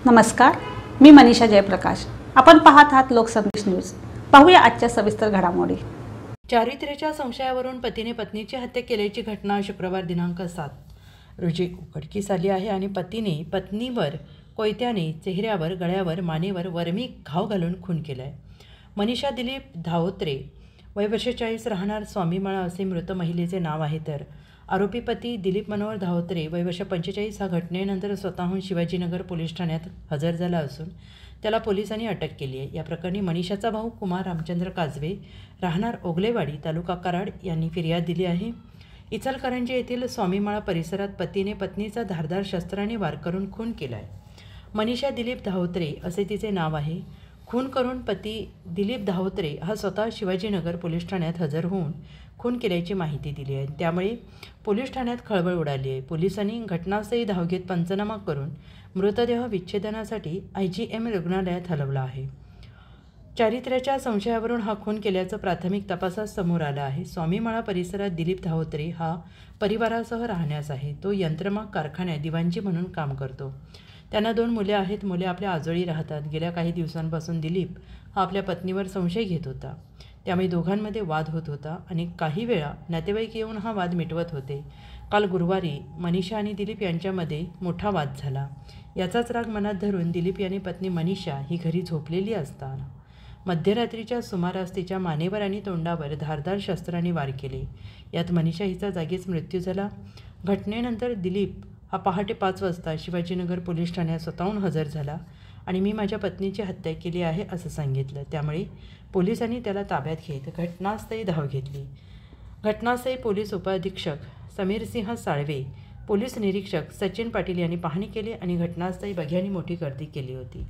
नमस्कार, मी मनीषा जयप्रकाश। आपण पाहत आहात लोकसंदेश न्यूज। पाहूया आजच्या सविस्तर घडामोडी। चारित्र्याच्या संशयावरून पतीने पत्नीची हत्या केल्याची घटना शुक्रवार दिनांक 7 रोजी उघडकीस आली आहे आणि पतीने पत्नीवर कोयत्याने चेहऱ्यावर, गळ्यावर, मानेवर वर्मी घाव घालून खून केलाय। मनीषा दिलीप धावत्रे, वय वर्ष 40, राहणार स्वामीमाळा असे मृत महिलेचे नाव आहे। तर आरोपी पती दिलीप मनोहर धावत्रे, वय वर्ष 45, हा घटनेनंतर स्वतःहून शिवाजीनगर पोलीस ठाण्यात हजर झाला असून त्याला पोलिसांनी अटक केली आहे। या प्रकरणी मनीषाचा भाऊ कुमार रामचंद्र काजवे, राहणार ओगलेवाडी, तालुका कराड यांनी फिर्याद दिली आहे। इचलकरंजी येथील स्वामीमाळा परिसरात पतीने पत्नीचा धारदार शस्त्राने वार करून खून केला आहे। मनीषा दिलीप धावत्रे असे तिचे नाव आहे। खून करून पती दिलीप धावत्रे हा स्वतः शिवाजीनगर पोलीस ठाण्यात हजर होऊन खून केल्याची माहिती दिली आहे। त्यामुळे पोलीस ठाण्यात खळबळ उडाली आहे। पोलिसांनी घटनास्थळी धाव घेत पंचनामा करून मृतदेह विच्छेदनासाठी IGM रुग्णालयात हलवला आहे। चारित्र्याच्या संशयावरून हा खून केल्याचं प्राथमिक तपासात समोर आलं आहे। स्वामीमाळा परिसरात दिलीप धावत्रे हा परिवारासह राहण्यास आहे। तो यंत्रमाग कारखान्यात दिवाणजी म्हणून काम करतो। त्यांना 2 मुले आहेत। मुले आपल्या आजोळी राहतात। गेल्या काही दिवसांपासून दिलीप हा आपल्या पत्नीवर संशय घेत होता। त्यामुळे दोघांमध्ये वाद होत होता आणि काही वेळा नातेवाईक येऊन हा वाद मिटवत होते। काल गुरुवारी मनीषा आणि दिलीप यांच्यामध्ये मोठा वाद झाला। याचाच राग मनात धरून दिलीप यांनी पत्नी मनीषा ही घरी झोपलेली असताना मध्यरात्रीच्या सुमारास तिच्या मानेवर आणि तोंडावर धारदार शस्त्राने वार केले। यात मनीषा हिचा जागीच मृत्यू झाला। घटनेनंतर दिलीप हा पहाटे 5 वाजता शिवाजीनगर पोलीस ठाण्यात स्वतःहून हजर झाला आणि मी माझ्या पत्नीची हत्या केली आहे असं सांगितलं। त्यामुळे पोलिसांनी त्याला ताब्यात घेत घटनास्थळी धाव घेतली। घटनास्थळी पोलीस उपअधीक्षक समीरसिंह साळवे, पोलीस निरीक्षक सचिन पाटील यांनी पाहणी केली आणि घटनास्थळी बघ्यांनी मोठी गर्दी केली होती।